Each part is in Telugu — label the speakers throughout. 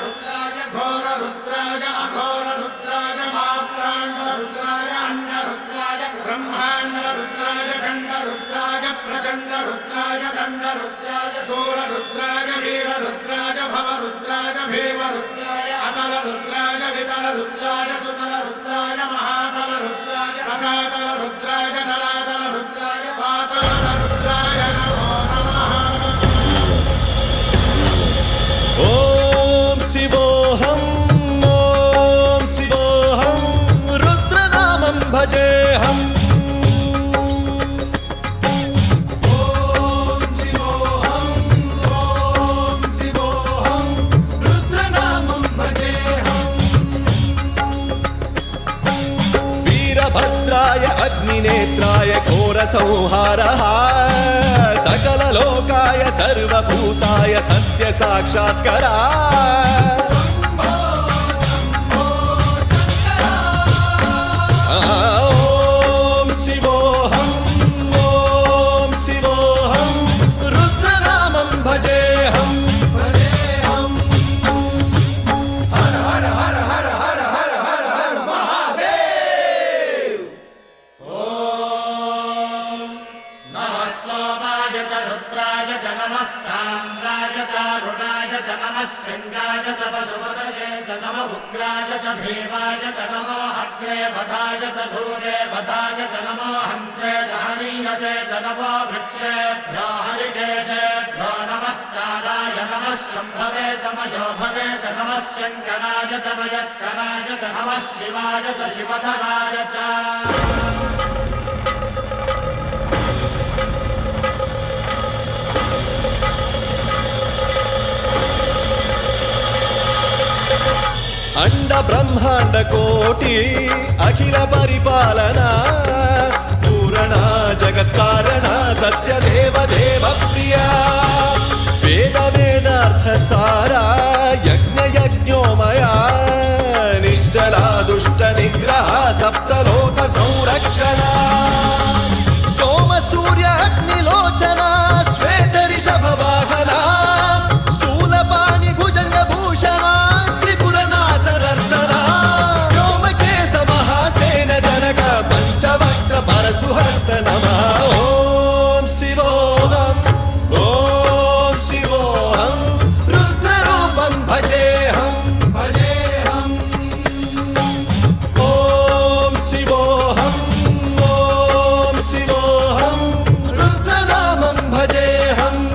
Speaker 1: रुद्राय घोर रुद्राय अघोर रुद्राय मात्रांड रुद्राय अंड रुद्राय ब्रह्मांड रुद्राय खंड रुद्राय प्रचंड रुद्राय दंड रुद्राय सूर रुद्राय वीर रुद्राय भव रुद्राय भीम रुद्राय अतल रुद्राय वितल रुद्राय सुतल रुद्राय महातल रुद्राय सचातल रुद्राय जलातल रुद्राय पाताल रुद्राय नमो नमः।
Speaker 2: ओम शिवोऽहं रुद्रनामं भजेऽहम्। वीरभद्राय अग्निनेत्राय घोरसंहारः सकललोकाय सर्वभूताय सत्यसाक्षात्करा। ॐ शिवोऽहं रुद्रनामं भजेऽहम्। हर हर हर हर हर हर हर हर महादेव।
Speaker 1: नमः सोमाय च रुद्राय च नमस्ताम्राय च अरुणाय च नमः शृङ्गाय च पशुपतये च नमः उग्राय च भीमाय च नमो अग्रे वधाय च धूरे वधाय च नमो हन्त्रे च हनीयसे च नमो वृक्षेभ्यो हरिकेशेभ्यो नमस्काराय नमः शम्भवे च मयोभवे च नमः शङ्कराय च मयस्कराय च नमः शिवाय च शिवधराय च।
Speaker 2: अंड ब्रह्मांड कोटि अखिल परिपालना पूरणा जगत्कारणा सत्यदेव देव प्रिया वेद वेदार्थ सारा यज्ञ यज्ञोमया निश्चला दुष्ट निग्रह सप्तलोक संरक्षणा सोम सूर्य अग्निलोचना श्वेत ऋषभ वाहना शूलपाणि भुजंग भूषणा पंचवक्त्र परशुहस्त नमः। ओम शिवोऽहं रुद्ररूपं भजेऽहम्। ओम शिवोऽहं रुद्रनामं भजेऽहम्।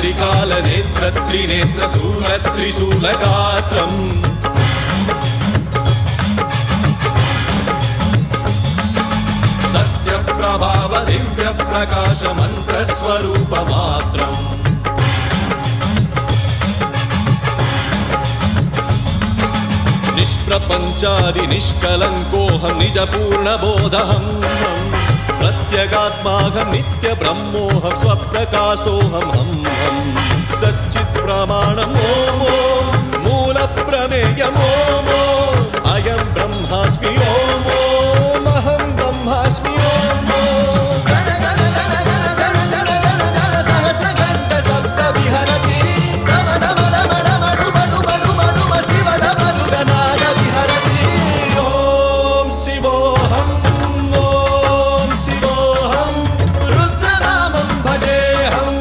Speaker 2: त्रिकाल नेत्र त्रिनेत्र शूल त्रिशूलगात्रम् सत्यप्रभाव दिव्य प्रकाश मंत्र स्वरूप मात्रम् निष्प्रपंचादि निष्कलंकोऽहं निज पूर्ण बोधहम् प्रत्यगात्माहं नित्य ब्रह्मोऽहं स्वप्रकाशोऽहं सच्चित् प्रमाणम् ओम मूल प्रमेयम् ओम अयं ब्रह्मास्मि ओम अहं ब्रह्मास्मि ओम सहस्रघण्ट शब्द विहरति शिव डमरुगनाद विहरति। ओम शिवोऽहं रुद्रनामं भजेऽहम्।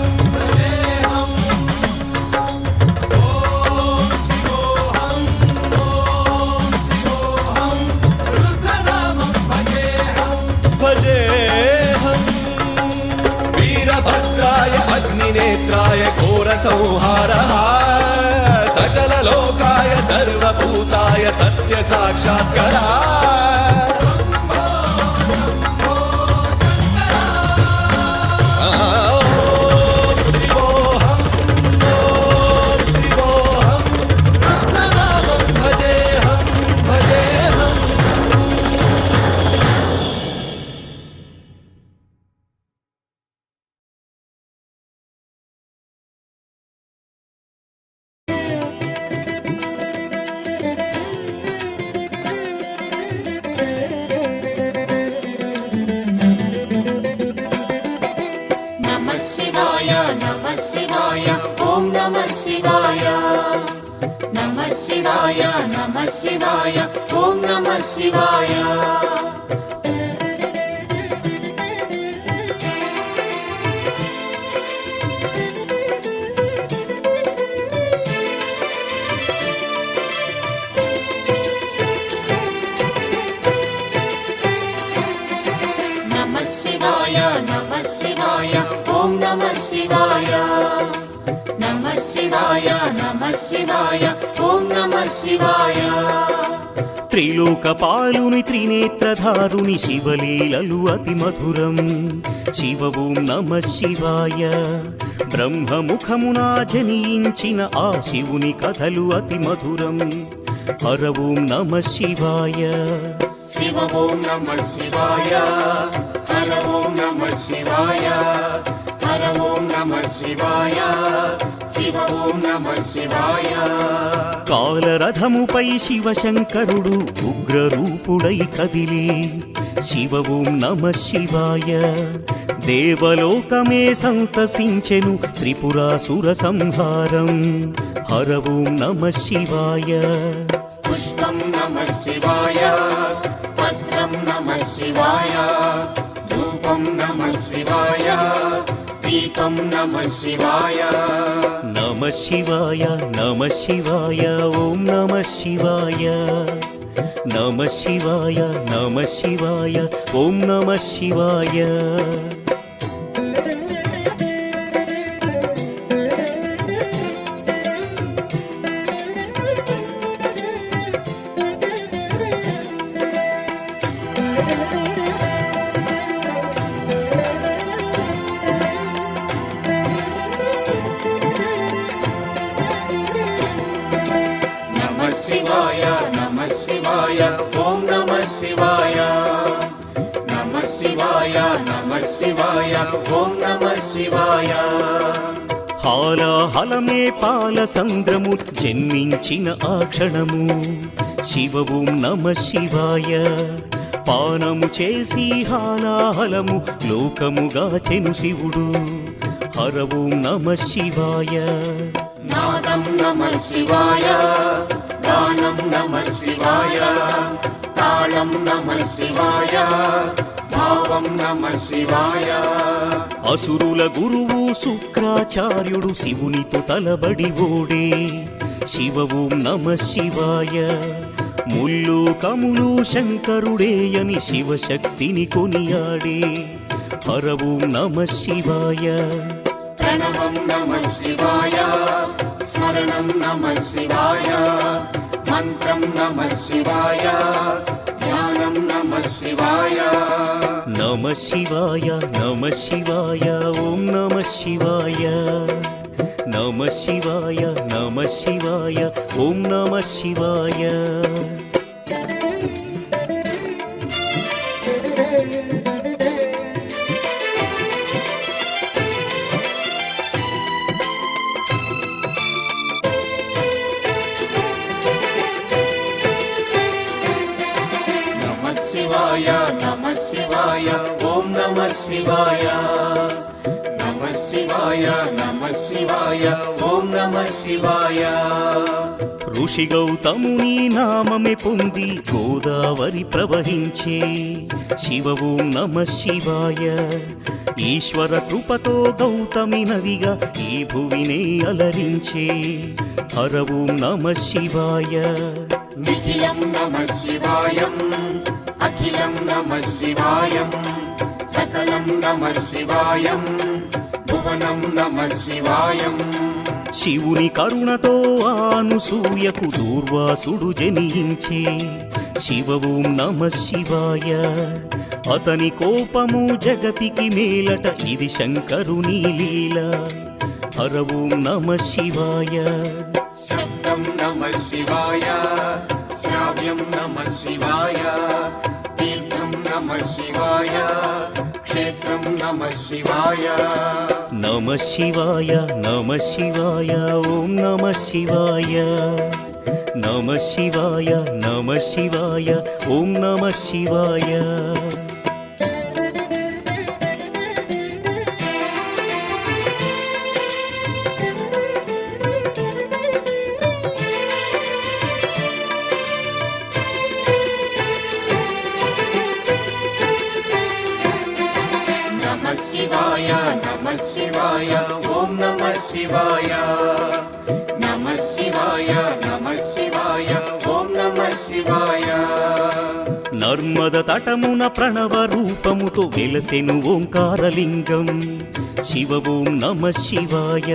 Speaker 2: ओम शिवोऽहं संहारः सकललोकाय सर्वभूताय सत्य साक्षात्कारः
Speaker 3: नमः शिवाय ओम नमः शिवाय नमः शिवाय ओम नमः शिवाय नमः शिवाय ओम नमः शिवाय
Speaker 4: త్రిలోకపాలుని త్రినేత్రధారుని శివలీలలు అతి మధురం శివ ఓం నమః శివాయ బ్రహ్మముఖమున జనించిన ఆ శివుని కథలు అతి మధురం హర ఓం నమః శివాయ
Speaker 3: शिव ओम नमः शिवाय हर ओम नमः शिवाय हर ओम नमः शिवाय शिव ओम नमः शिवाय
Speaker 4: కాలరథముపై శివశంకరుడు ఉగ్రరూపుడై కదిలి శివ ఓం నమః శివాయ దేవలోకమే సంతసించెను త్రిపురాసుర సంహారం హర ఓం నమః శివాయ
Speaker 3: पुष्पं नमः शिवाय पत्रं नमः शिवाय धूपं नमः शिवाय दीपं नमः शिवाय
Speaker 4: నమః శివాయ నమః శివాయ ఓం నమః శివాయ నమః శివాయ నమః శివాయ ఓం నమః శివాయ
Speaker 3: ओम नमः शिवाय नमः शिवाय ओम नमः शिवाय
Speaker 4: హాలాహలమే పాల సంద్రము జన్మించిన ఆ క్షణము శివ ఓం నమః శివాయ పానము చేసి హాలాహలము లోకముగాచెను శివుడు హర ఓం నమః శివాయ
Speaker 3: नादं नमः शिवाय गानं नमः शिवाय तालं नमः शिवाय भावं नमः शिवाय
Speaker 4: అసురుల గురువు శుక్రాచార్యుడు శివునితో తలబడి ఓడే శివ ఓం నమః శివాయ ముల్లోకములు శంకరుడేయని శివశక్తిని కొనియాడే హర ఓం నమః శివాయ
Speaker 3: प्रणवं नमः शिवाय स्मरणं नमः शिवाय मन्त्रं नमः शिवाय ध्यानं नमः शिवाय
Speaker 4: నమః శివాయ నమః శివాయ ఓం నమః శివాయ నమః శివాయ నమః శివాయ ఓం నమః శివాయ
Speaker 3: नमः शिवाय ओम नमः शिवाय नमः शिवाय ओम नमः शिवाय
Speaker 4: ఋషి గౌతముని నామమే పొంది గోదావరి ప్రవహించే శివ ఓం నమః శివాయ ఈశ్వర కృపతో గౌతమి నదిగా ఈ భువినే అలరించే హర ఓం నమః శివాయ
Speaker 3: నిఖిలం నమః శివాయం అఖిలం నమః శివాయం సకలం నమః శివాయం పవనం నమః శివాయం
Speaker 4: శివుని కరుణతో అనసూయకు దూర్వాసుడు జనించే శివ ఓం నమః శివాయ అతని కోపము జగతికి మేలట ఇది శంకరుని లీల హర ఓం నమః శివాయ
Speaker 3: శబ్దం నమః శివాయ శ్రావ్యం నమః శివాయ తీర్థం నమః శివాయ క్షేత్రం నమః శివాయ
Speaker 4: నమః శివాయ నమః శివాయ ఓం నమః శివాయ నమః శివాయ నమః శివాయ ఓం నమః శివాయ
Speaker 3: నమః శివాయ నమః శివాయ ఓం నమః శివాయ నమః శివాయ నమః శివాయ ఓం నమః శివాయ
Speaker 4: నర్మద తటమున ప్రణవ రూపముతో వెలసెను ఓంకారలింగం శివ ఓం నమః శివాయ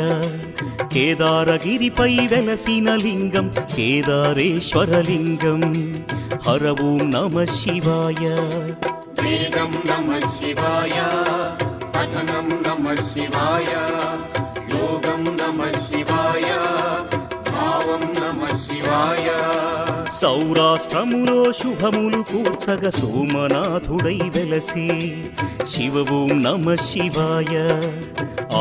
Speaker 4: కేదారగిరిపై వెలసిన లింగం కేదారేశ్వరలింగం హర ఓం నమః శివాయ
Speaker 3: వేదం నమః శివాయ పఠనం నమః శివాయ యోగం నమః శివాయ భావం నమః శివాయ
Speaker 4: సౌరాష్ట్రములో శుభములు కూర్చగ సోమనాథుడై వెలసే శివ ఓం నమః శివాయ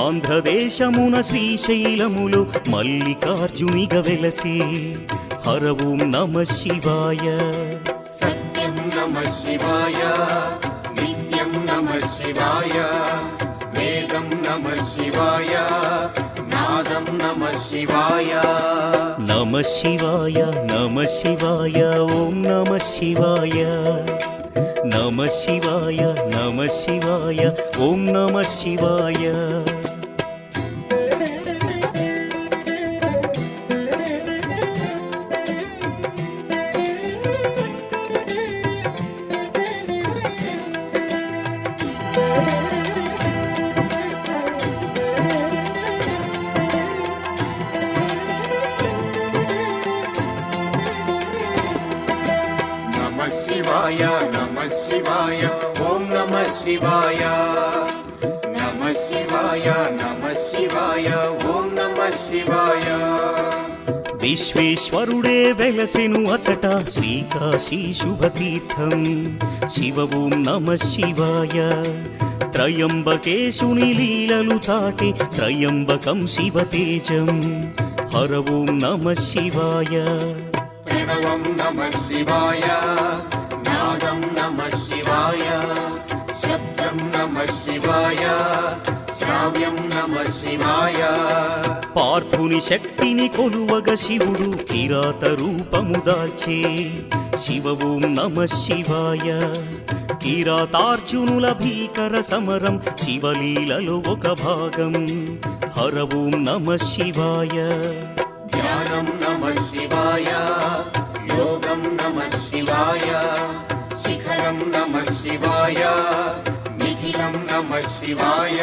Speaker 4: ఆంధ్రదేశమున శ్రీశైలములో మల్లికార్జునిగా వెలసే హర ఓం నమః శివాయ
Speaker 3: సత్యం నమః శివాయ నిత్యం నమః శివాయ వేదం నమః శివాయ నాదం నమః శివాయ
Speaker 4: నమః శివాయ నమః శివాయ ఓం నమః శివాయ నమః శివాయ నమః శివాయ ఓం నమః శివాయ
Speaker 3: నమః శివాయ నమః శివాయ ఓం నమః శివాయ నమః శివాయ నమః శివాయ ఓం నమః శివాయ
Speaker 4: విశ్వేశ్వరుడే వెలసెను అచట శ్రీకాశీ శుభతీర్థం శివ ఓం నమః శివాయ త్రయంబకేశుని లీలలు చాటే త్రయంబకం శివతేజం హర ఓం నమః శివాయ
Speaker 3: ప్రణవం నమః శివాయ నాదం నమః శివాయ శబ్దం నమః శివాయ శ్రావ్యం నమః శివాయ
Speaker 4: పార్థుని శక్తిని కొలువగ శివుడు కిరాత రూపము దాల్చే శివ ఓం నమః శివాయ కిరాతార్జునుల భీకర సమరం శివలీలలో ఒక భాగం హర ఓం నమః శివాయ
Speaker 3: ధ్యానం నమః శివాయ యోగం నమః శివాయ శిఖరం నమః శివాయ నిఖిలం నమః శివాయ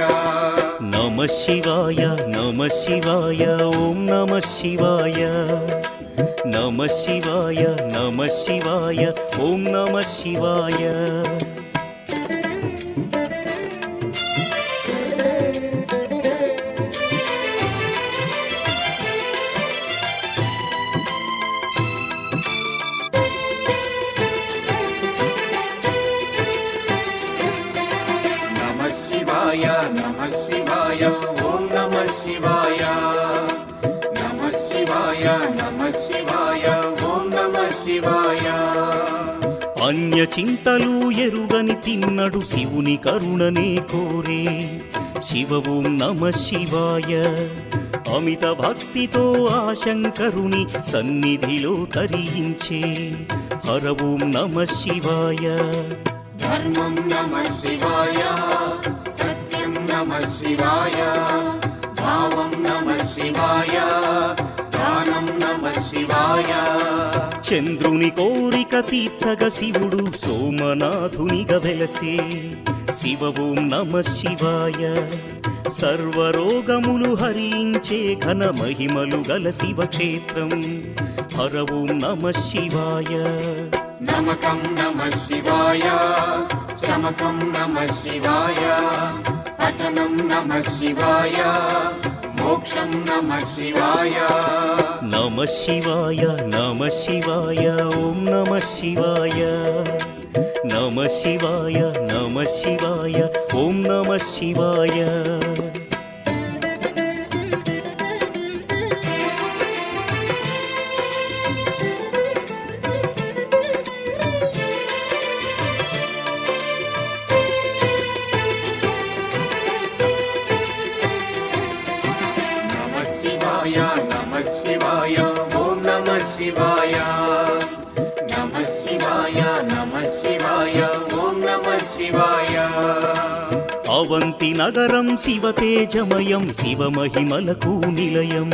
Speaker 4: నమః శివాయ నమః శివాయ ఓం నమః శివాయ నమః శివాయ నమః శివాయ ఓం నమః శివాయ
Speaker 3: నమః శివాయ నమః శివాయ ఓం నమః శివాయ నమః శివాయ నమః శివాయ ఓం నమః శివాయ
Speaker 4: అన్య చింతలు ఎరుగని తిన్నడు శివుని కరుణనే కోరే శివ ఓం నమః శివాయ అమిత భక్తితో ఆ శంకరుని సన్నిధిలో తరించే హర ఓం నమః శివాయ
Speaker 3: ధర్మం నమః శివాయ సత్యం నమః శివాయ భావం నమః శివాయ దానం నమః శివాయ
Speaker 4: చంద్రుని కోరిక తీర్చగ శివుడు సోమనాథునిగా వెలసే శివ ఓం నమ శివాయ సర్వరోగములు హరించే ఘన మహిమలు గల శివక్షేత్రం హర ఓం నమ శివాయ
Speaker 3: నమకం నమః శివాయ చమకం నమః శివాయ పఠనం నమః శివాయ మోక్షం నమః శివాయ
Speaker 4: నమ శివాయ నమ శివాయ ఓం నమ శివాయ నమ శివాయ నమ శివాయ ఓం నమ శివాయ
Speaker 3: నమః శివాయ నమః శివాయ ఓం నమః శివాయ నమః శివాయ నమః శివాయ ఓం నమః శివాయ
Speaker 4: అవంతి నగరం శివతేజమయం శివమహిమలకు నిలయం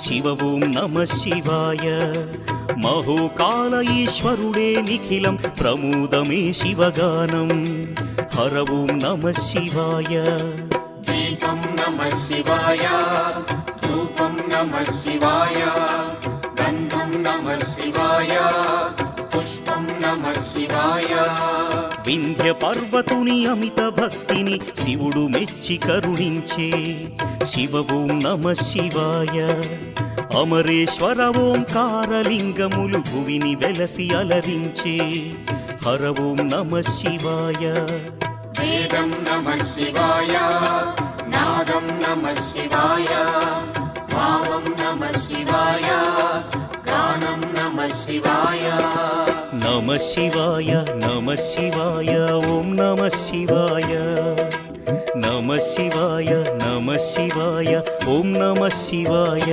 Speaker 4: శివ ఓం నమ శివాయ మహోకాల ఈశ్వరుడే నిఖిలం ప్రమోదమే శివగానం హర ఓం నమ శివాయ
Speaker 3: దీపం నమః శివాయ ధూపం నమః శివాయ గంధం నమః శివాయ పుష్పం నమః శివాయ
Speaker 4: వింధ్య పర్వతుని అమిత భక్తిని శివుడు మెచ్చి కరుణించే శివ ఓం నమ శివాయ అమరేశ్వర ఓంకారలింగములు భువిని వెలసి అలరించే హర ఓం నమ శివాయ
Speaker 3: వేదం నమః శివాయ నాదం నమః శివాయ భావం నమః శివాయ గానం నమః శివాయ
Speaker 4: నమ శివాయ నమ శివాయ ఓం నమ శివాయ నమ శివాయ నమ శివాయ ఓం నమ శివాయ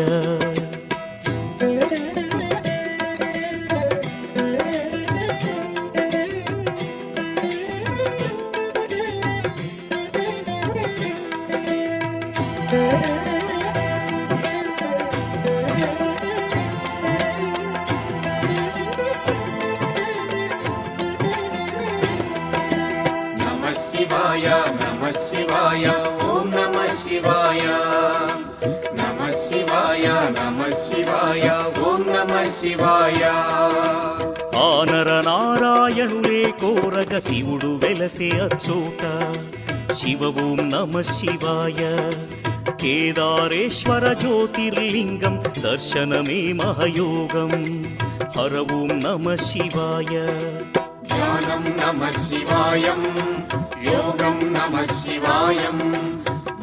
Speaker 3: నమః శివాయ నమః శివాయ ఓం నమః శివాయ నమః శివాయ నమః శివాయ ఓం నమః శివాయ
Speaker 4: ఆనర నారాయణులే కోరగ శివుడు వెలసే అచ్చోట శివ ఓం నమ శివాయ కేదారేశ్వర జ్యోతిర్లింగం దర్శనమే మహయోగం హర ఓం నమ శివాయ
Speaker 3: ధ్యానం నమః శివాయం యోగం నమః శివాయం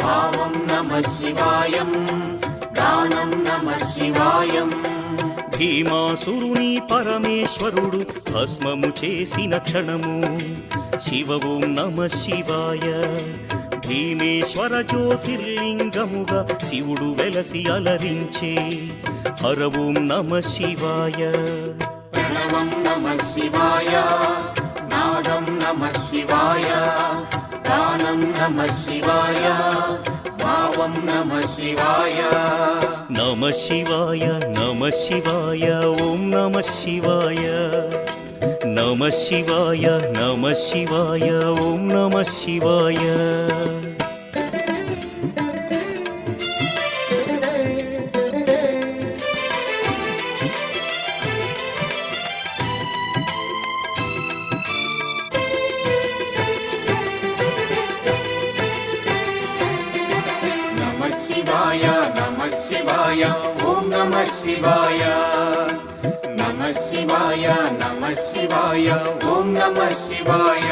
Speaker 3: భావం నమః శివాయం గానం నమః శివాయం
Speaker 4: భీమాసురుని పరమేశ్వరుడు భస్మము చేసిన క్షణము శివ ఓం నమ శివాయ భీమేశ్వర జ్యోతిర్లింగముగా శివుడు వెలసి అలరించే హర ఓం నమ శివాయ
Speaker 3: ప్రణవం నమః శివాయ నాదం నమః శివాయ గానం నమః శివాయ భావం నమః శివాయ
Speaker 4: నమ శివాయ నమ శివాయ ఓం నమ శివాయ నమ శివాయ నమ శివాయ ఓం నమ శివాయ
Speaker 3: నమః శివాయ నమః శివాయ ఓం నమః శివాయ నమః శివాయ నమః శివాయ ఓం నమః శివాయ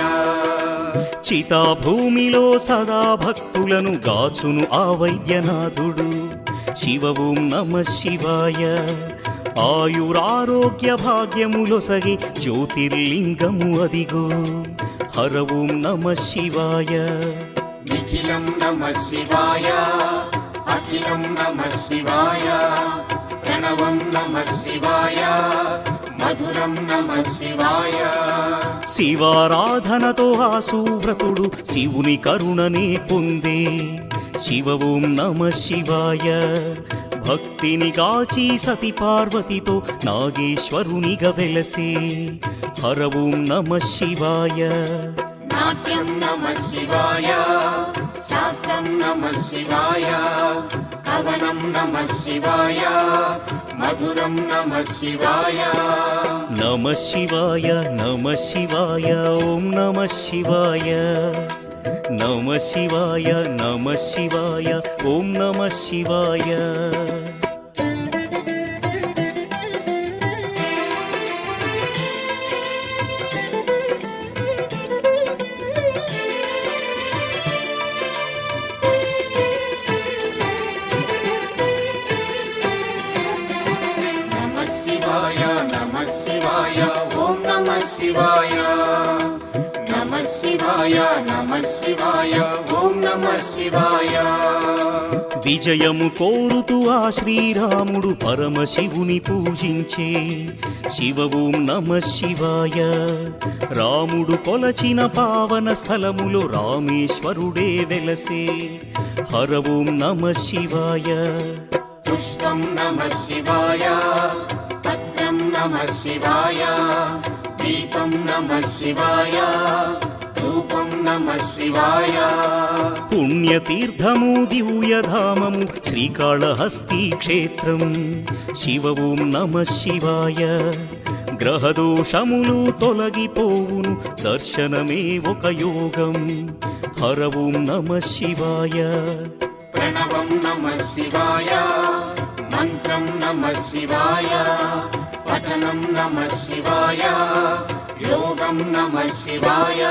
Speaker 4: చితాభూమిలో సదా భక్తులను గాచును ఆ వైద్యనాథుడు శివ ఓం నమ శివాయ ఆయురారోగ్య భాగ్యములొసగి జ్యోతిర్లింగము అదిగో హర ఓం నమ శివాయ
Speaker 3: నిఖిలం నమః శివాయ అఖిలం నమః శివాయ ప్రణవం నమః శివాయ మధురం నమః శివాయ
Speaker 4: శివారాధనతో ఆ సువ్రతుడు శివుని కరుణనే పొందే శివ ఓం నమ శివాయ. భక్తిని కాచి సతి పార్వతితో నాగేశ్వరునిగా వెలసే హర ఓం నమ శివాయ.
Speaker 3: నాట్యం నమః శివాయ, శాస్త్రం నమః శివాయ, కవనం నమః శివాయ, మధురం నమః శివాయ.
Speaker 4: నమ శివాయ నమ శివాయ ఓం నమ శివాయ. నమ శివాయ నమ శివాయ ఓం నమ శివాయ.
Speaker 3: నమః శివాయ నమః శివాయ ఓం నమః శివాయ. నమః శివాయ నమః శివాయ ఓం నమః శివాయ.
Speaker 4: విజయము కోరుతూ ఆ శ్రీరాముడు పరమశివుని పూజించే శివ ఓం నమ శివాయ. రాముడు కొలచిన పావన స్థలములో రామేశ్వరుడే వెలసే హర ఓం నమ శివాయ.
Speaker 3: పుష్పం నమః శివాయ, పత్రం నమః శివాయ, దీపం నమః శివాయ, ధూపం నమః శివాయ.
Speaker 4: పుణ్యతీర్థము దివ్యధామము శ్రీకాళహస్తి క్షేత్రం శివ ఓం నమ శివాయ. గ్రహదోషములు తొలగిపోవును దర్శనమే ఒక యోగం హర ఓం నమ శివాయ.
Speaker 3: ప్రణవం నమః శివాయ, మంత్రం నమః శివాయ, పఠనం నమః శివాయ, యోగం నమః శివాయ.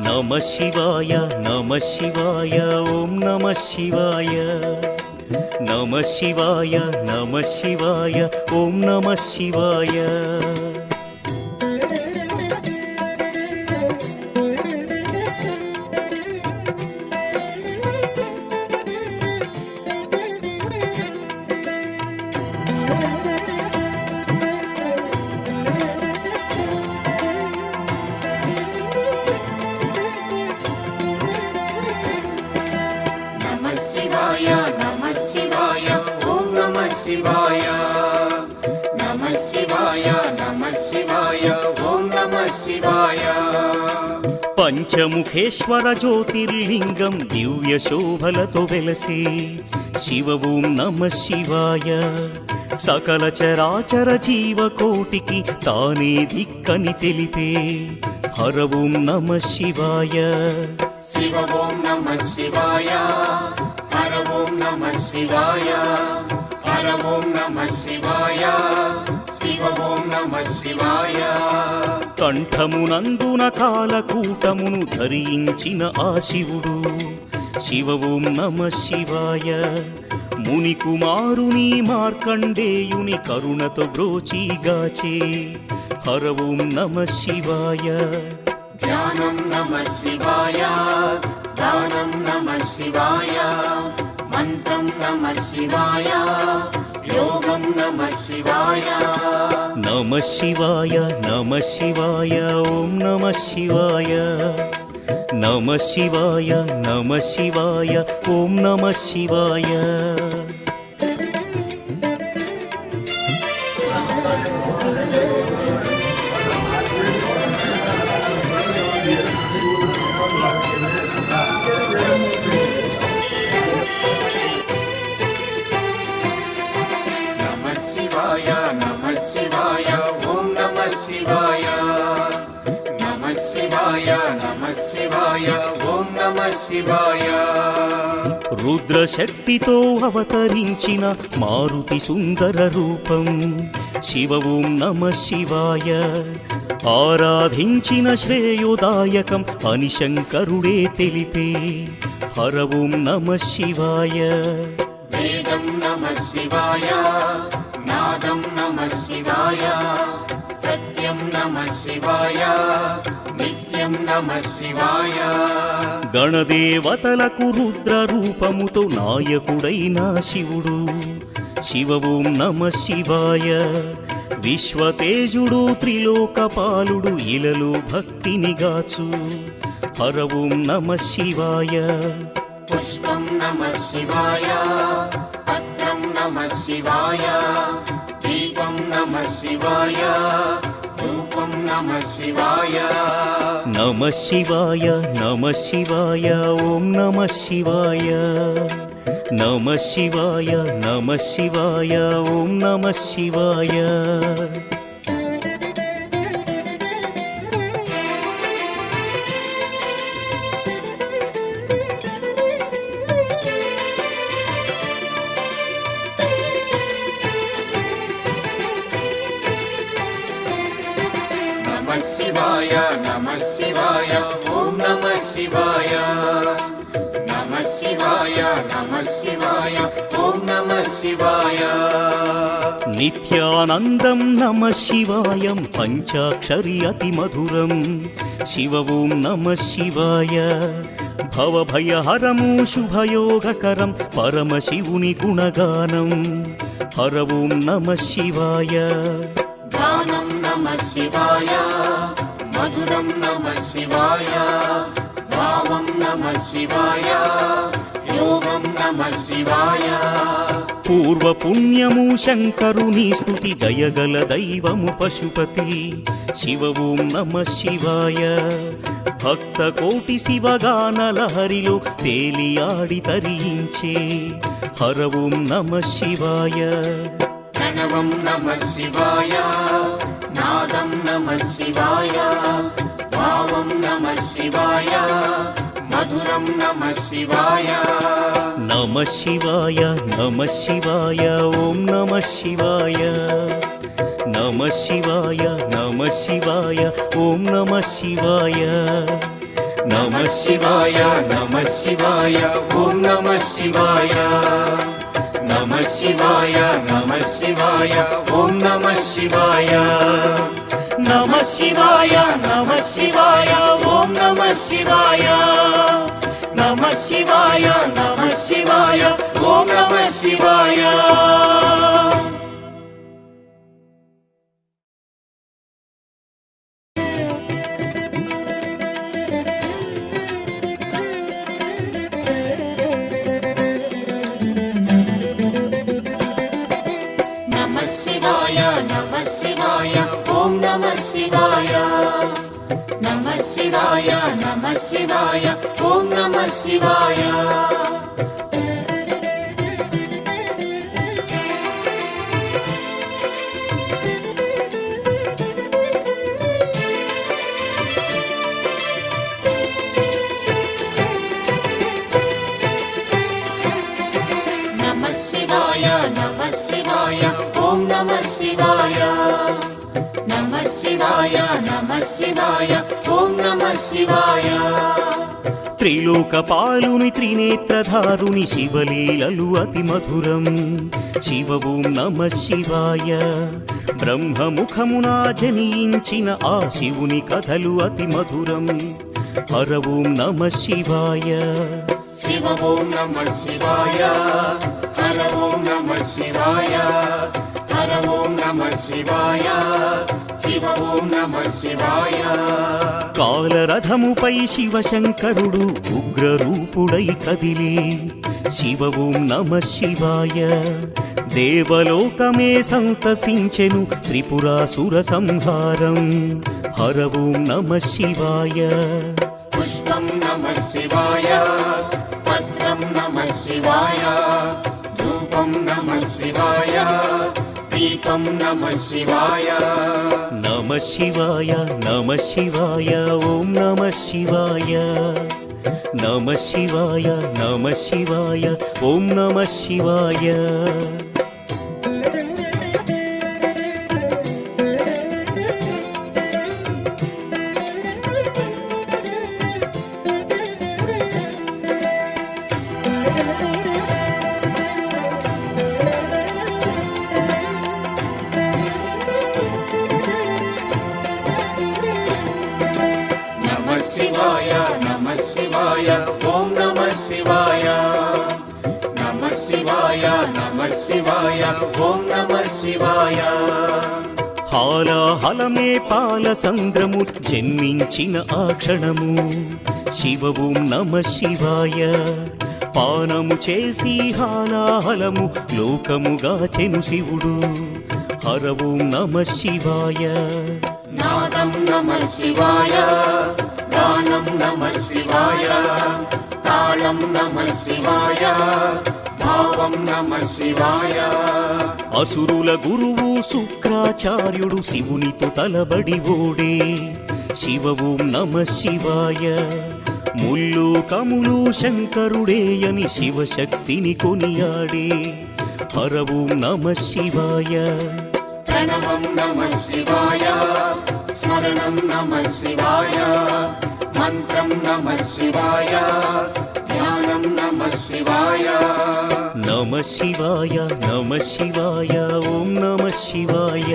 Speaker 4: నమ శివాయ నమ శివాయ ఓం నమ శివాయ. నమ శివాయ నమ శివాయ ఓం నమ శివాయ.
Speaker 3: నమః శివాయ నమః శివాయ ఓం నమః శివాయ. నమః శివాయ నమః శివాయ ఓం నమః శివాయ.
Speaker 4: పంచముఖేశ్వర జ్యోతిర్లింగం దివ్య శోభలతో వెలసే శివ ఓం నమ శివాయ. సకల చరాచర జీవకోటికి తానే దిక్కని తెలిపే హర ఓం నమ శివాయ.
Speaker 3: శివ ఓం నమః శివాయ, హర ఓం నమః శివాయ, హర ఓం నమః శివాయ, శివ ఓం నమః శివాయ.
Speaker 4: కంఠమునందున కాలకూటమును ధరించిన ఆ శివుడు శివ ఓం నమ శివాయ. ముని కుమారుని మార్కండేయుని కరుణతో బ్రోచిగాచే హర ఓం నమ శివాయ.
Speaker 3: ధ్యానం నమః శివాయ, దానం నమః శివాయ, మంత్రం నమః శివాయ, యోగం నమః శివాయ.
Speaker 4: నమ శివాయ నమ శివాయ ఓం నమ శివాయ. నమ శివాయ నమ శివాయ ఓం నమ శివాయ.
Speaker 3: నమః శివాయ నమః శివాయ ఓం నమః శివాయ. నమః శివాయ నమః శివాయ ఓం నమః శివాయ.
Speaker 4: రుద్రశక్తితో అవతరించిన మారుతి సుందర రూపం శివ ఓం నమ శివాయ. ఆరాధించిన శ్రేయోదాయకం అని శంకరుడే తెలిపే హర ఓం నమ శివాయ.
Speaker 3: వేదం నమః శివాయ, నాదం నమః శివాయ, సత్యం నమః శివాయ, నిత్యం నమః శివాయ.
Speaker 4: గణదేవతలకు రుద్ర రూపముతో నాయకుడైన శివుడు శివ ఓం నమ శివాయ. విశ్వతేజుడు త్రిలోకపాలుడు ఇలలో భక్తిని గాచు హర ఓం నమ శివాయ.
Speaker 3: పుష్పం नमः शिवाय पत्रं नमः शिवाय दीपं नमः शिवाय धूपं नमः शिवाय
Speaker 4: नमः शिवाय नमः शिवाय ॐ नमः शिवाय नमः शिवाय नमः शिवाय ॐ नमः शिवाय
Speaker 3: नमः शिवाय नमः शिवाय ॐ नमः शिवाय नमः शिवाय नमः शिवाय ॐ नमः शिवाय
Speaker 4: नित्यानन्दं नमः शिवायं पञ्चाक्षरी अतिमधुरं शिव ॐ नमः शिवाय भवभयहरं शुभयोगकरं परमशिवुनि गुणगानं हर ॐ नमः शिवाय
Speaker 3: गानं नमः शिवाय मधुरं नमः शिवाय भावं नमः शिवाय योगं नमः शिवाय
Speaker 4: పూర్వపుణ్యము శంకరుని స్తుతి దయగల దైవము పశుపతి శివ ఓం నమ శివాయ భక్త కోటి శివగాన లహరిలో తేలియాడి తరించే హర ఓం నమ శివాయ
Speaker 3: प्रणवं नमः शिवाय नादं नमः शिवाय भावं नमः शिवाय मधुरं नमः शिवाय
Speaker 4: నమ శివాయ నమ శివాయ ఓం నమ శివాయ నమ శివాయ నమ శివాయ ఓం నమ శివాయ
Speaker 3: नमः शिवाय नमः शिवाय ॐ नमः शिवाय नमः शिवाय नमः शिवाय ॐ नमः शिवाय नमः शिवाय नमः शिवाय ॐ नमः शिवाय नमः शिवाय नमः शिवाय ॐ नमः शिवाय नमः शिवाय नमः शिवाय ॐ नमः शिवाय नमः शिवाय नमः शिवाय ॐ नमः शिवाय नमः शिवाय नमः शिवाय ॐ नमः शिवाय नमः शिवाय नमः शिवाय ॐ नमः शिवाय
Speaker 4: త్రిలోకపాలుని త్రినేత్రధారుని శివలీలలు అతి మధురం శివ ఓం నమ శివాయ బ్రహ్మముఖమున జనించిన ఆ శివుని కథలు అతి మధురం హర ఓం నమ శివాయ
Speaker 3: शिव ॐ नमः शिवाय हर ॐ नमः शिवाय हर ॐ नमः शिवाय शिव ॐ नमः शिवाय
Speaker 4: కాలరథముపై శివశంకరుడు ఉగ్రరూపుడై కదిలి శివ ఓం నమ శివాయ దేవలోకమే సంతసించెను త్రిపురాసుర సంహారం హర ఓం నమ శివాయ
Speaker 3: पुष्पं नमः शिवाय पत्रं नमः शिवाय धूपं नमः शिवाय दीपं नमः शिवाय
Speaker 4: నమ శివాయ నమ శివాయ ఓం నమ శివాయ నమ శివాయ నమ శివాయ ఓం నమ శివాయ
Speaker 3: नमः शिवाय ॐ नमः शिवाय नमः शिवाय नमः शिवाय ॐ नमः शिवाय
Speaker 4: హాలాహలమే పాల సంద్రము జన్మించిన ఆ క్షణము శివ ఓం నమ శివాయ పానము చేసి హాలాహలము లోకముగా చెను శివుడు. హర ఓం నమ శివాయ.
Speaker 3: నాదం నమః శివాయ, గానం నమః శివాయ, తాళం నమః శివాయ, భావం నమః శివాయ.
Speaker 4: అసురుల గురువు శుక్రాచార్యుడు శివునితో తలబడి ఓడే. శివ ఓం నమ శివాయ. ముల్లోకములు శంకరుడేయని శివశక్తిని కొనియాడే. హర ఓం నమ శివాయ.
Speaker 3: ప్రణవం నమః శివాయ, స్మరణం నమః శివాయ, మంత్రం నమః శివాయ, ధ్యానం నమః శివాయ.
Speaker 4: నమ శివాయ నమ శివాయ ఓం నమ శివాయ.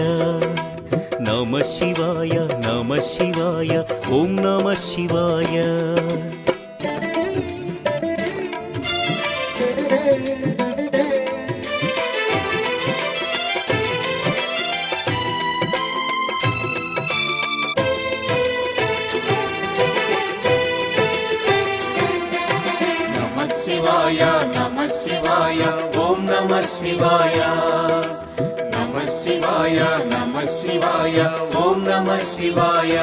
Speaker 4: నమ శివాయ నమ శివాయ ఓం నమ శివాయ.
Speaker 3: నమః శివాయ నమః శివాయ ఓం నమః శివాయ. నమః శివాయ నమః శివాయ ఓం నమః శివాయ.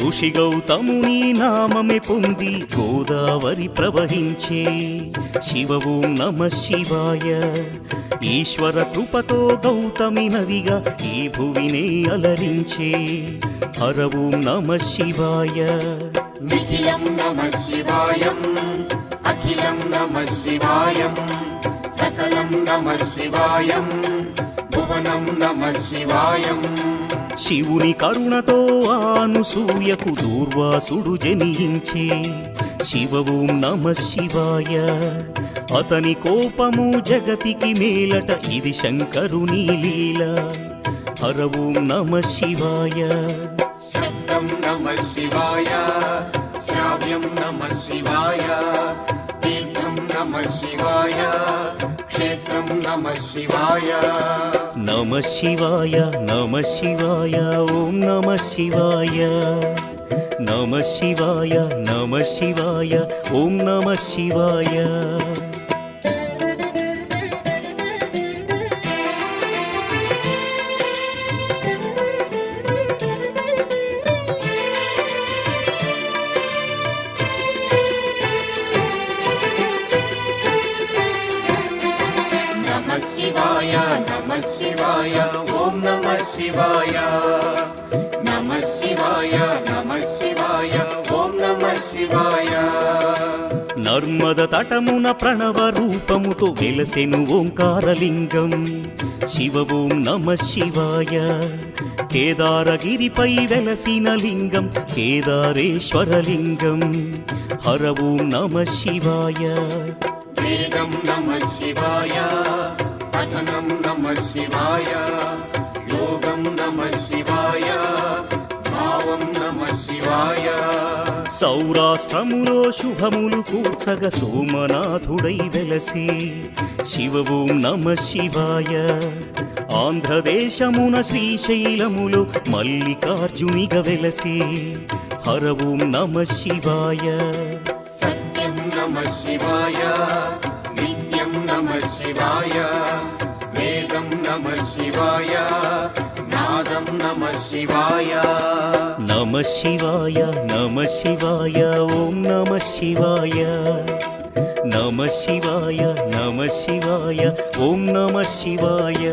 Speaker 4: ఋషి గౌతముని నామమే పొంది గోదావరి ప్రవహించే. శివ ఓం నమ శివాయ. ఈశ్వర కృపతో గౌతమి నదిగా ఈ భువినే అలరించే. హర ఓం నమ శివాయ.
Speaker 3: నిఖిలం నమః శివాయం, అఖిలం నమః శివాయం, సకలం నమః శివాయం, భువనం నమః శివాయం.
Speaker 4: శివుని కరుణతో అనసూయకు దూర్వాసుడు జనించే. శివ ఓం నమ శివాయ. అతని కోపము జగతికి మేలట ఇది శంకరుని లీల. హర ఓం నమ శివాయ.
Speaker 3: శబ్దం నమః శివాయ, శ్రావ్యం నమః శివాయ, తీర్థం నమః శివాయ, క్షేత్రం నమః శివాయ.
Speaker 4: నమ శివాయ నమ శివాయ ఓం నమ శివాయ. నమ శివాయ నమ శివాయ ఓం నమ శివాయ.
Speaker 3: నమః శివాయ నమః శివాయ ఓం నమః శివాయ. నమః శివాయ నమః శివాయ ఓం నమః శివాయ.
Speaker 4: నర్మద తటమున ప్రణవ రూపముతో వెలసెను ఓంకారలింగం. శివ ఓం నమ శివాయ. కేదారగిరిపై వెలసిన లింగం కేదారేశ్వరలింగం. హర ఓం నమ శివాయ.
Speaker 3: వేదం నమః శివాయ, పఠనం నమః శివాయ, యోగం నమః శివాయ, భావం నమః శివాయ.
Speaker 4: సౌరాష్ట్రములో శుభములు కూర్చగ సోమనాథుడై వెలసి. శివ ఓం నమ శివాయ. ఆంధ్రదేశమున శ్రీశైలములో మల్లికార్జునిగా వెలసి. హర ఓం నమ శివాయ.
Speaker 3: సత్యం నమః శివాయ, నిత్యం నమః శివాయ, వేదం నమః శివాయ, నాదం నమః శివాయ.
Speaker 4: నమ శివాయ నమ శివాయ ఓం నమ శివాయ. నమ శివాయ నమ శివాయ ఓం నమ శివాయ.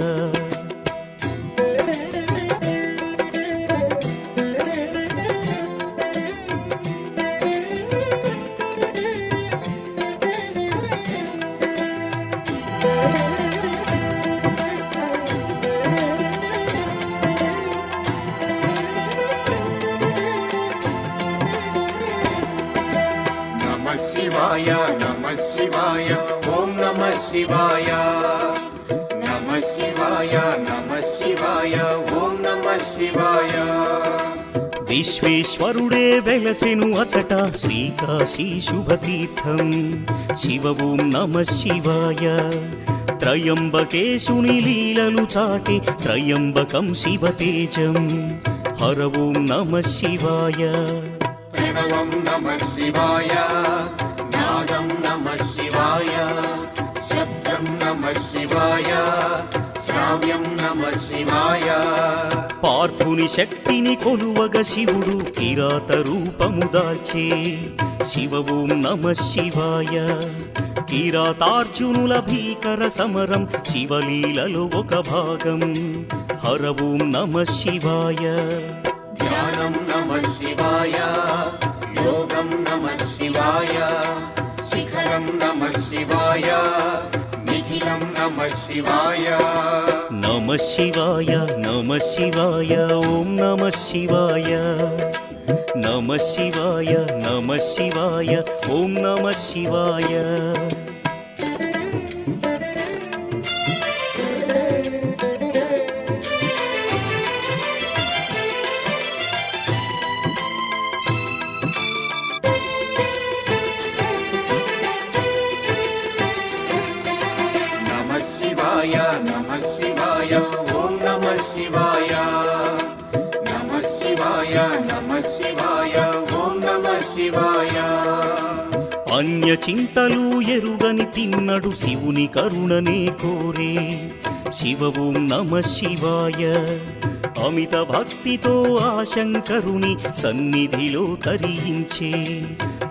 Speaker 3: నమః శివాయ నమః శివాయ ఓం నమః శివాయ. నమః శివాయ నమః శివాయ ఓం నమః శివాయ.
Speaker 4: విశ్వేశ్వరుడే వెలసెను అచట శ్రీకాశీ శుభతీర్థం. శివ ఓం నమ శివాయ. త్రయంబకేశుని లీలలు చాటి త్రయంబకం శివతేజం. హర ఓం నమ శివాయ.
Speaker 3: ప్రణవం నమః శివాయ, నాదం నమః శివాయ శబ్దం నమః శివాయ శ్రావ్యం నమః శివాయ
Speaker 4: పార్థుని శక్తిని కొలువగ శివుడు కిరాత రూపము దాల్చే శివ ఓం నమః శివాయ కిరాతార్జునుల భీకర సమరం శివలీలలో ఒక భాగం హర ఓం నమః శివాయ
Speaker 3: ధ్యానం నమః శివాయ యోగం నమః శివాయ శిఖరం నమః శివాయ నిఖిలం నమః శివాయ
Speaker 4: నమః శివాయ నమః శివాయ ఓం నమః శివాయ నమః శివాయ నమః శివాయ ఓం నమః శివాయ
Speaker 3: నమః శివాయ నమః శివాయ ఓం నమః శివాయ నమః శివాయ నమః శివాయ ఓం నమః శివాయ
Speaker 4: అన్య చింతలు ఎరుగని తిన్నడు శివుని కరుణనే కోరే శివ ఓం నమః శివాయ అమిత భక్తితో ఆ శంకరుని సన్నిధిలో తరించే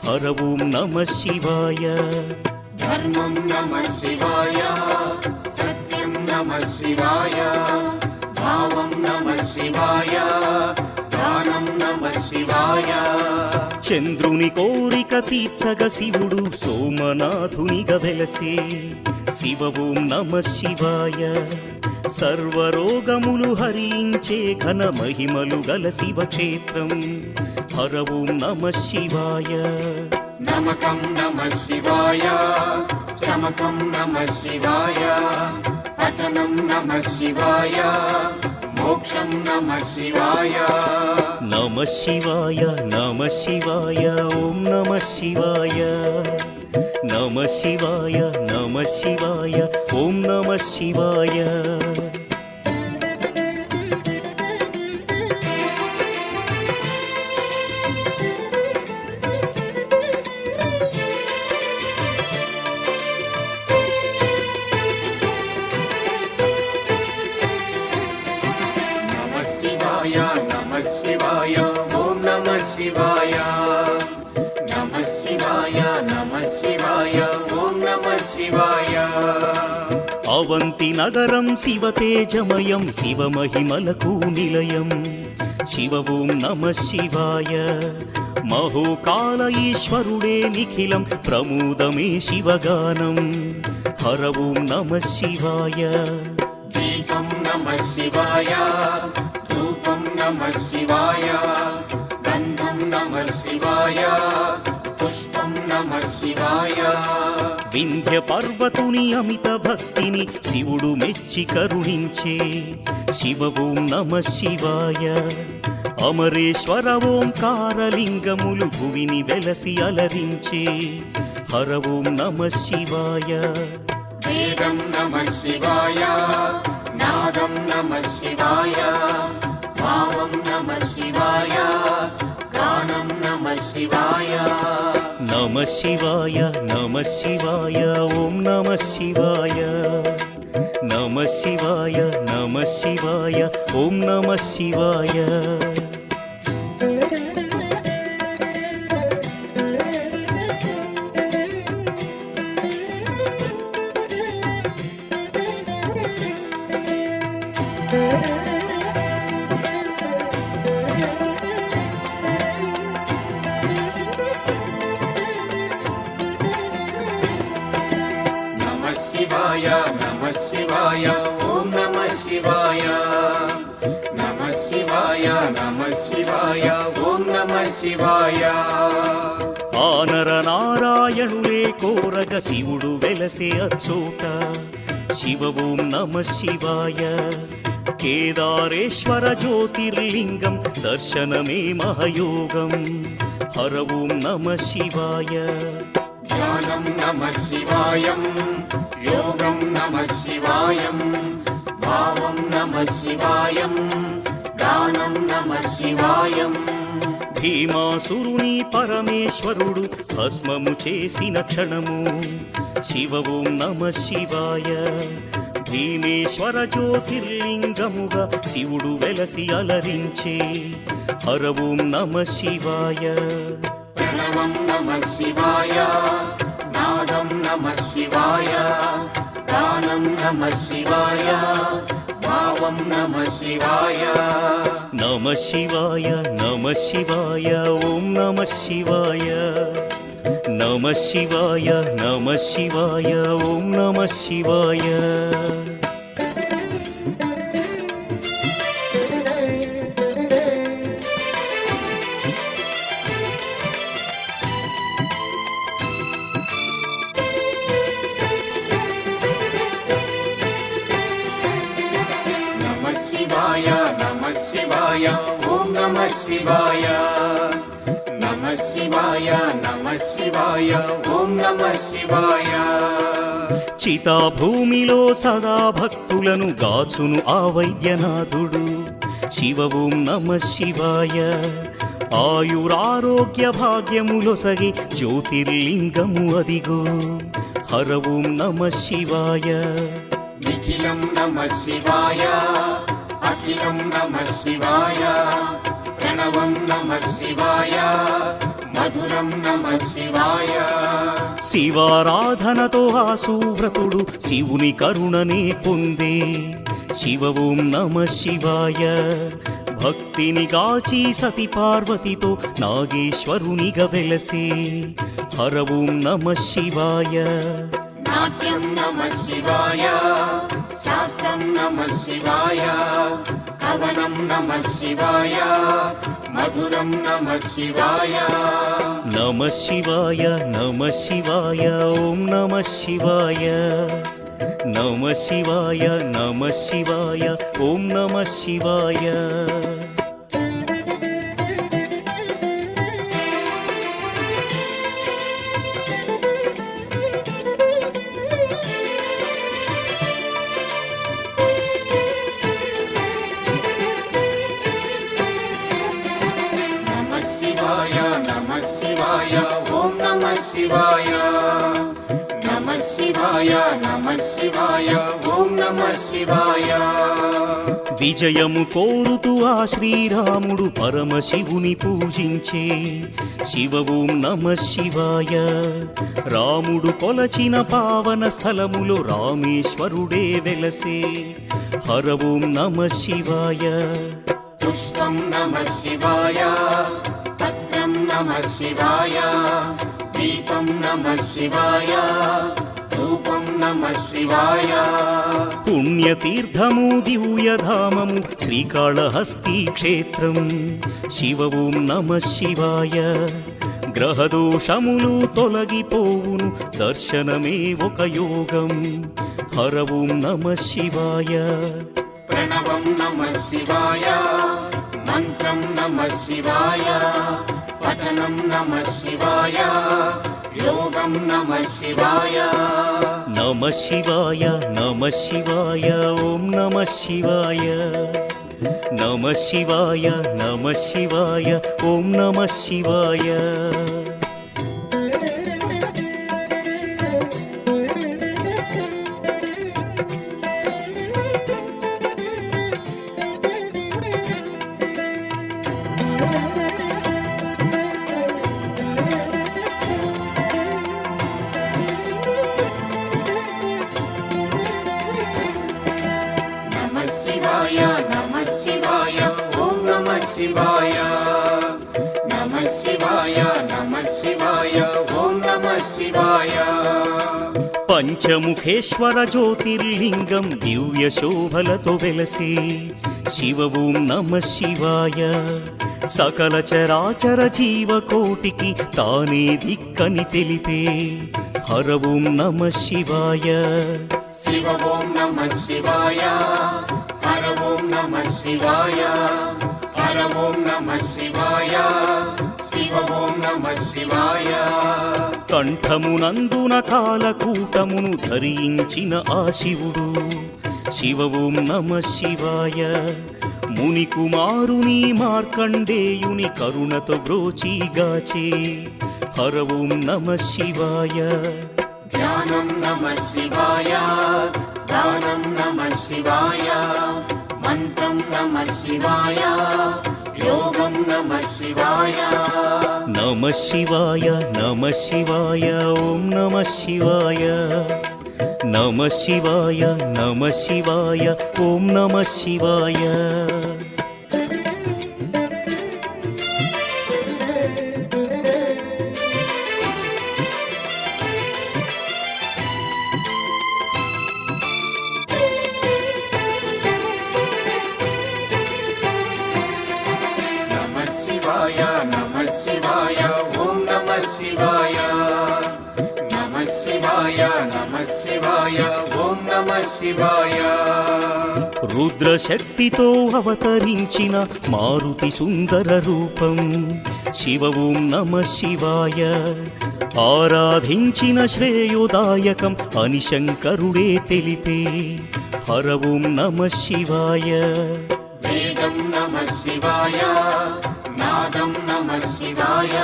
Speaker 4: హర ఓం నమః శివాయ
Speaker 3: ధర్మం నమః శివాయ సత్యం నమః శివాయ భావం నమః శివాయ దానం నమః శివాయ
Speaker 4: చంద్రుని కోరిక తీర్చగ శివుడు సోమనాథునిగా వెలసే శివ ఓం నమః శివాయ సర్వరోగములు హరించే ఘన మహిమలు గల శివక్షేత్రం హర ఓం నమః శివాయ
Speaker 3: నమకం నమః శివాయ చమకం నమః శివాయ పఠనం నమః శివాయ మోక్షం నమః శివాయ
Speaker 4: నమః శివాయ నమః శివాయ ఓం నమః శివాయ నమః శివాయ నమః శివాయ ఓం నమః శివాయ
Speaker 3: నమః శివాయ నమః శివాయ ఓం నమః శివాయ నమః శివాయ నమః శివాయ ఓం నమః శివాయ
Speaker 4: అవంతి నగరం శివ తేజమయం శివ మహిమలకు నిలయం శివ ఓం నమః శివాయ మహోకాల ఈశ్వరుడే నిఖిలం ప్రమోదమే శివగానం హర ఓం నమః శివాయ
Speaker 3: దీపం నమః శివాయ ధూపం నమః శివాయ గంధం నమః శివాయ పుష్పం నమః శివాయ
Speaker 4: వింధ్య పర్వతుని అమిత భక్తిని శివుడు మెచ్చి కరుణించే శివ ఓం నమః శివాయ అమరేశ్వర ఓంకారలింగములు భువిని వెలసి అలరించే హర ఓం నమః శివాయ
Speaker 3: వేదం నమః శివాయ నాదం నమః శివాయ భావం నమః శివాయ గానం నమః శివాయ
Speaker 4: నమః శివాయ నమః శివాయ ఓం నమః శివాయ నమః శివాయ నమః శివాయ ఓం నమః శివాయ
Speaker 3: నమః శివాయ నమః శివాయ ఓం నమః శివాయ నమః శివాయ నమః శివాయ ఓం నమః శివాయ
Speaker 4: ఆనర నారాయణులే కోరగ శివుడు వెలసే అచ్చోట శివ ఓం నమః శివాయ కేదారేశ్వర జ్యోతిర్లింగం దర్శనమే మహయోగం హర ఓం నమః శివాయ
Speaker 3: ధ్యానం నమః శివాయం యోగం నమః శివాయం భావం నమః శివాయం గానం నమః శివాయం
Speaker 4: భీమాసురుని పరమేశ్వరుడు భస్మము చేసిన క్షణము శివ ఓం నమ శివాయ. భీమేశ్వర జ్యోతిర్లింగముగా శివుడు వెలసి అలరించే హర ఓం నమ శివాయ.
Speaker 3: ప్రణవం నమః శివాయ, నాదం నమః శివాయ, గానం నమః శివాయ, భావం నమః శివాయ.
Speaker 4: నమ శివాయ నమ శివాయ ఓం నమ శివాయ. నమ శివాయ నమ శివాయ ఓం నమ శివాయ.
Speaker 3: నమః శివాయ నమః శివాయ ఓం నమః శివాయ. నమః శివాయ నమః శివాయ ఓం నమః శివాయ.
Speaker 4: చితాభూమిలో సదా భక్తులను గాచును ఆ వైద్యనాథుడు శివ ఓం నమ శివాయ. ఆయురారోగ్య భాగ్యములొసగి జ్యోతిర్లింగము అదిగో హర ఓం నమ శివాయ.
Speaker 3: నిఖిలం నమః శివాయ, అఖిలం నమః శివాయ, ప్రణవం నమః శివాయ, మధురం నమః శివాయ.
Speaker 4: శివారాధనతో ఆ సువ్రతుడు శివుని కరుణనే పొందే శివ ఓం నమ శివాయ. భక్తిని గాచి సతి పార్వతితో నాగేశ్వరునిగా వెలసే హర ఓం నమ శివాయ.
Speaker 3: నాట్యం నమః శివాయ, శాస్త్రం నమః శివాయ, కవనం నమః శివాయ, మధురం నమః శివాయ.
Speaker 4: నమ శివాయ నమ శివాయ ఓం నమ శివాయ. నమ శివాయ నమ శివాయ ఓం నమ శివాయ.
Speaker 3: నమః శివాయ నమః శివాయ ఓం నమః శివాయ. నమః శివాయ నమః శివాయ ఓం నమః శివాయ.
Speaker 4: విజయము కోరుతూ ఆ శ్రీరాముడు పరమశివుని పూజించే శివ ఓం నమ శివాయ. రాముడు కొలచిన పావన స్థలములో రామేశ్వరుడే వెలసే హర ఓం నమ శివాయ.
Speaker 3: పుష్పం నమః శివాయ, పత్రం నమః శివాయ, దీపం నమః శివాయ, ధూపం నమః శివాయ.
Speaker 4: పుణ్యతీర్థము దివ్యధామము శ్రీకాళహస్తి క్షేత్రం శివ ఓం నమ శివాయ. గ్రహదోషములు తొలగిపోవును దర్శనమే ఒక యోగం హర ఓం నమ శివాయ.
Speaker 3: ప్రణవం నమః శివాయ, మంత్రం నమః శివాయ, పఠనం నమః శివాయ, యోగం నమః శివాయ.
Speaker 4: నమ శివాయ నమ శివాయ ఓం నమ శివాయ. నమ శివాయ నమ శివాయ ఓం నమ శివాయ.
Speaker 3: నమః శివాయ నమః శివాయ ఓం నమః శివాయ. నమః శివాయ నమః శివాయ ఓం నమః శివాయ.
Speaker 4: పంచముఖేశ్వర జ్యోతిర్లింగం దివ్య శోభలతో వెలసే శివ ఓం నమ శివాయ. సకల చరాచర జీవకోటికి తానే దిక్కని తెలిపే హర ఓం నమ శివాయ.
Speaker 3: శివ ఓం నమః శివాయ, హర ఓం నమః శివాయ, హర ఓం నమః శివాయ, శివ ఓం నమః శివాయ.
Speaker 4: కంఠమునందున కాలకూటమును ధరించిన ఆ శివుడు శివ ఓం నమ శివాయ ముని కుమారుని మార్కండేయుని కరుణతో బ్రోచిగాచే హర ఓం నమ శివాయ
Speaker 3: ధ్యానం నమః శివాయ దానం నమః శివాయ మంత్రం నమః శివాయ యోగం నమః శివాయ
Speaker 4: నమ శివాయ నమ శివాయ ఓం నమ శివాయ నమ శివాయ నమ శివాయ ఓం నమ శివాయ
Speaker 3: నమః శివాయ నమః శివాయ ఓం నమః శివాయ నమః శివాయ నమః శివాయ ఓం నమః శివాయ
Speaker 4: రుద్రశక్తితో అవతరించిన మారుతి సుందర రూపం శివ ఓం నమ శివాయ ఆరాధించిన శ్రేయోదాయకం అని శంకరుడే తెలిపే హర ఓం నమ శివాయ
Speaker 3: వేదం నమః శివాయ నాదం నమః శివాయ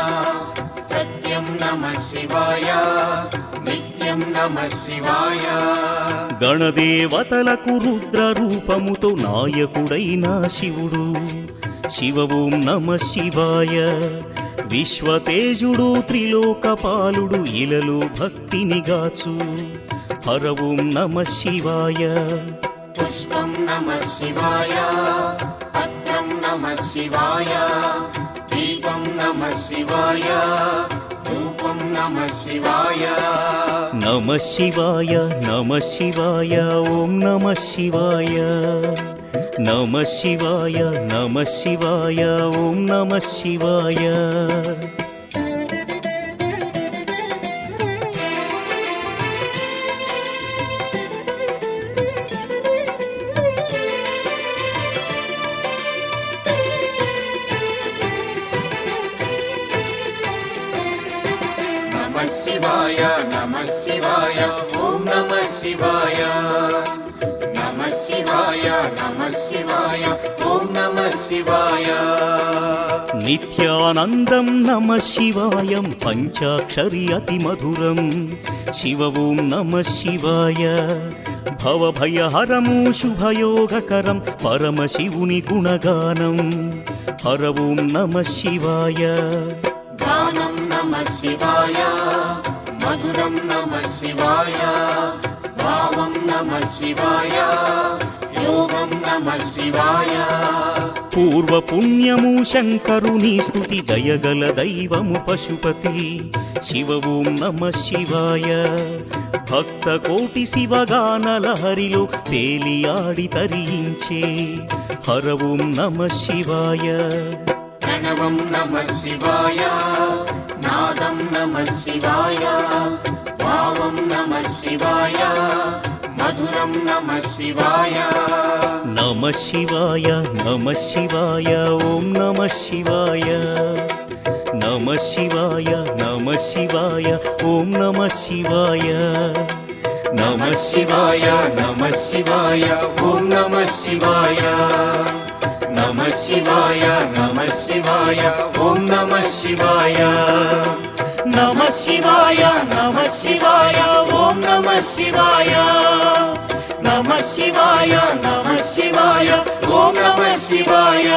Speaker 3: సత్యం నమః శివాయ నిత్యం నమః శివాయ
Speaker 4: గణదేవతలకు రుద్ర రూపముతో నాయకుడైన శివుడు శివ ఓం నమ శివాయ విశ్వతేజుడు త్రిలోకపాలుడు ఇలలో భక్తిని గాచు హర ఓం నమ శివాయ
Speaker 3: పుష్పం నమః శివాయ పత్రం నమః శివాయ దీపం నమః శివాయ ధూపం నమః శివాయ
Speaker 4: నమ శివాయ నమ శివాయ ఓం నమ శివాయ నమ శివాయ నమ శివాయ ఓం నమ శివాయ
Speaker 3: నమః శివాయ నమః శివాయ ఓం నమః శివాయ నమః శివాయ నమః శివాయ ఓం నమః శివాయ
Speaker 4: నిత్యానందం నమ శివాయం పంచాక్షరి అతి మధురం శివ ఓం నమ శివాయ భవభయహరము శుభయోగకరం పరమశివుని గుణగానం హర ఓం నమ శివాయ
Speaker 3: గానం నమః శివాయ మధురం నమః శివాయ భావం నమః శివాయ యోగం నమః శివాయ
Speaker 4: పూర్వ పుణ్యము శంకరుని స్తుతి దయగల దైవము పశుపతి శివ ఓం నమ శివాయ భక్త కోటి శివగాన లహరిలో తేలియాడి తరించే హర ఓం నమ శివాయ
Speaker 3: ప్రణవం నమః శివాయ నాదం నమః శివాయ భావం నమః శివాయ మధురం నమః శివాయ
Speaker 4: నమ శివాయ నమ శివాయ ఓం నమ శివాయ నమ శివాయ నమ శివాయ ఓం నమ శివాయ
Speaker 3: నమ శివాయ నమ శివాయ ఓం నమ శివాయ నమ శివాయ నమ శివాయ ఓం నమ శివాయ నమ శివాయ నమ శివాయ ఓం నమ శివాయ నమ శివాయ నమ శివాయ ఓం నమ శివాయ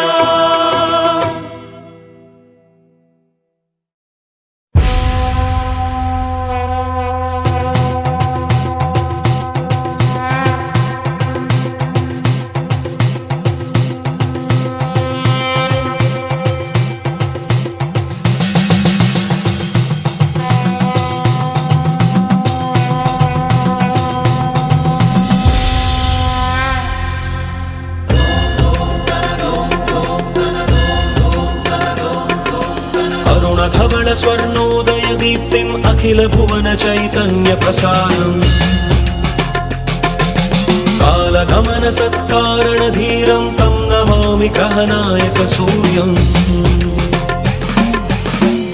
Speaker 5: धवल स्वर्णोदय दीप्तिम् अखिल भुवन चैतन्य प्रसारम् कालगमन सत्कारण धीरं तं नमामि ग्रहनायक सूर्यम्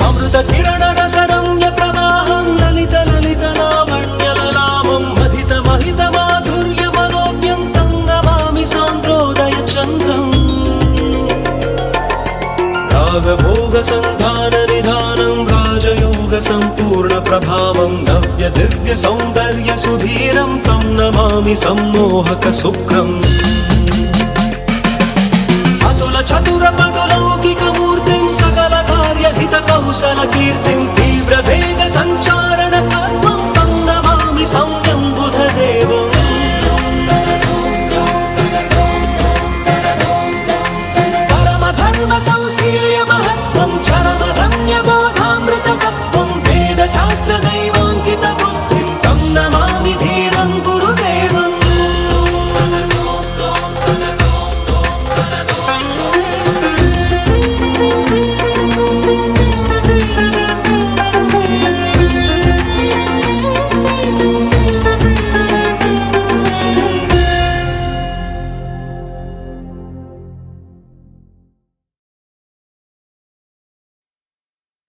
Speaker 5: अमृत किरण रसरम्य प्रवाहं ललित ललित लावण्य ललामं महित महित माधुर्य मनोज्ञं तं సంధాన నిధానం రాజయోగ సంపూర్ణ ప్రభావం నవ్య దివ్య సౌందర్య సుధీరం తం నమామి సమ్మోహక శుక్రం అతుల చతుర పటులౌకిక మూర్తిం సకల కార్యహిత కౌశల కీర్తిం తీవ్ర వేగ సంచారణ తత్వం తం నమామి సౌమ్యం బుధదేవం సంశీల్య మహత్వం చరమ రమ్య బోధామృత తత్వం వేద శాస్త్ర దైవాంకిత బుద్ధిం తం నమామి ధీరం గురుదేవం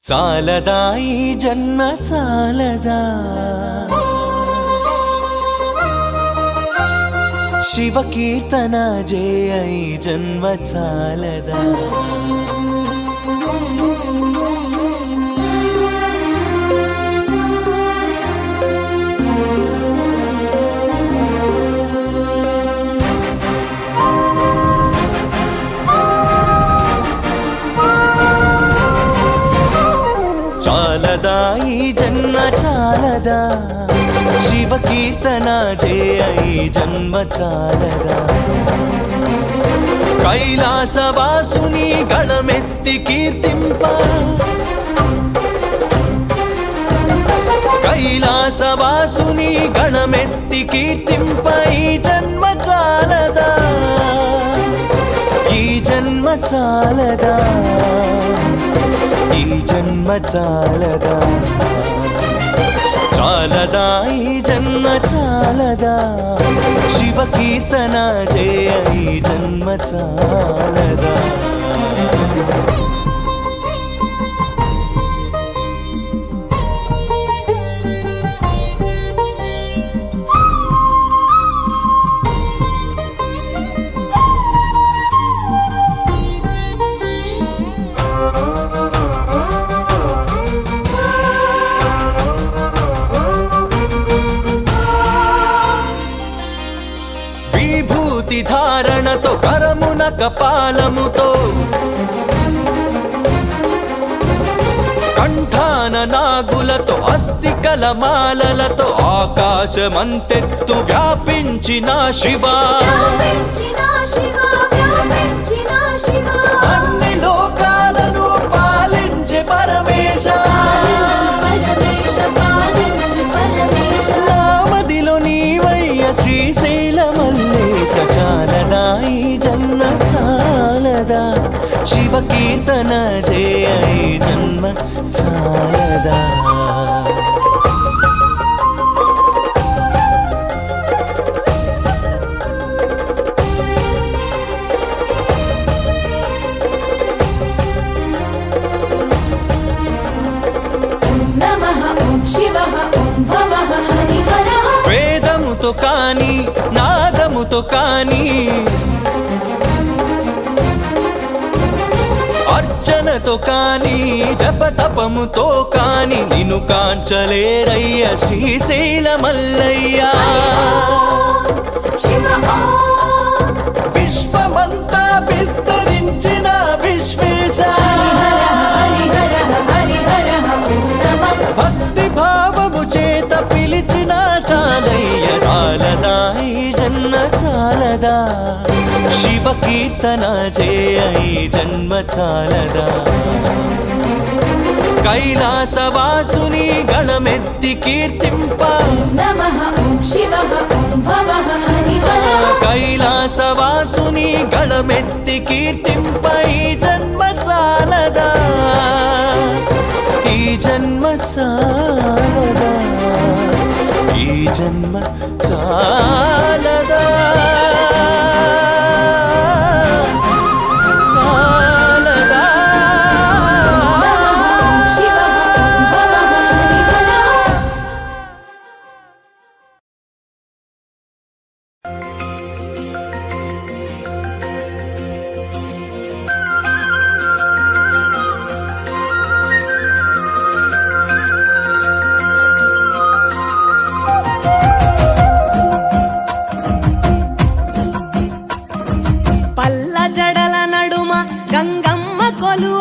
Speaker 6: చాలదా ఈ జన్మ చాలదా శివ కీర్తన జయ ఈ జన్మ చాలదా చాలదా ఈ జన్మ చాలదా శివ కీర్తన జయ ఈ జన్మ చాలదా కైలాసవాసుని గళమెత్తి కీర్తింప కైలాసవాసుని గళమెత్తి కీర్తింప ఈ జన్మ చాలదా ఈ జన్మ చాలదా ఈ జన్మ చాలదా చాలదా ఈ జన్మ చాలదా శివ కీర్తన జయ ఈ జన్మ చాలదా ధారణతో కరమున కపాలముతో కంఠాన నాగులతో అస్థికల మాలలతో ఆకాశమంతెత్తు వ్యాపించిన శివా అన్ని లోకాలను పాలించే పరమేశ నామదిలో నీవయ్య శ్రీశైల మల్లేశ చాలదా ఈ జన్మ చాలదా శివ కీర్తన జయ ఈ జన్మ చాలదా వేదముతో కాని నాదముతో కాని అర్చనతో కాని జపతపముతో కాని నిన్ను కాంచలేరయ్య శ్రీశైల మల్లయ్య విశ్వమంతా విస్తరించిన విశ్వేశ భక్తి భావము చేత పిలిచిన చాలయ్య చాలదా ఈ జన్మ చాలదా శివ కీర్తన జయ ఈ జన్మ చాలదా కైలాసవాసుని గళమెత్తి కీర్తింప కైలాసవాసుని గళమెత్తి కీర్తింప ఈ జన్మ చాలదా ఈ జన్మ చాలదా ఈ జన్మ చాలదా చాలదా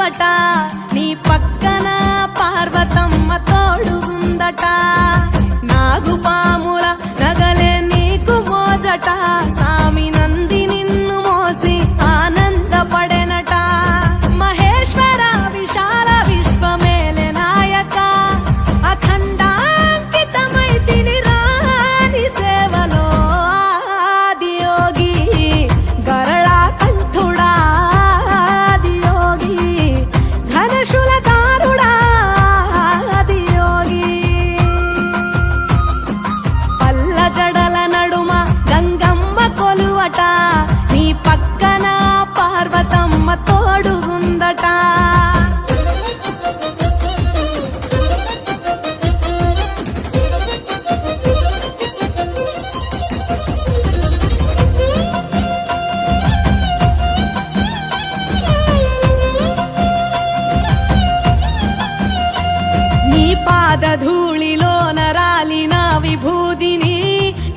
Speaker 7: కొలువట నీ పక్కన పార్వతమ్మ తోడు ఉందట నాగుపాముల నగలే నీకు మోజట సామి నంది నిన్ను మోసి ఆనందపడెనట మహేశ్వర విశాల విశ్వమేలే నాయక అఖండాంకితమై తిని రాని సేవలో ఆదియోగి గరళా కంఠుడా ఆదియోగి ఘనశూలధారుడా ఆదియోగి పల్ల జడల నడుమ గంగమ్మ కొలువట నీ పక్కన పార్వతమ్మ తోడుగుందట నీ పాదధూళిలో నరాలిన విభూదిని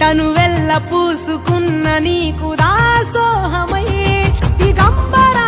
Speaker 7: తను వెల్ల పూసుకున్న నీకు దాసోహమై దిగంబరా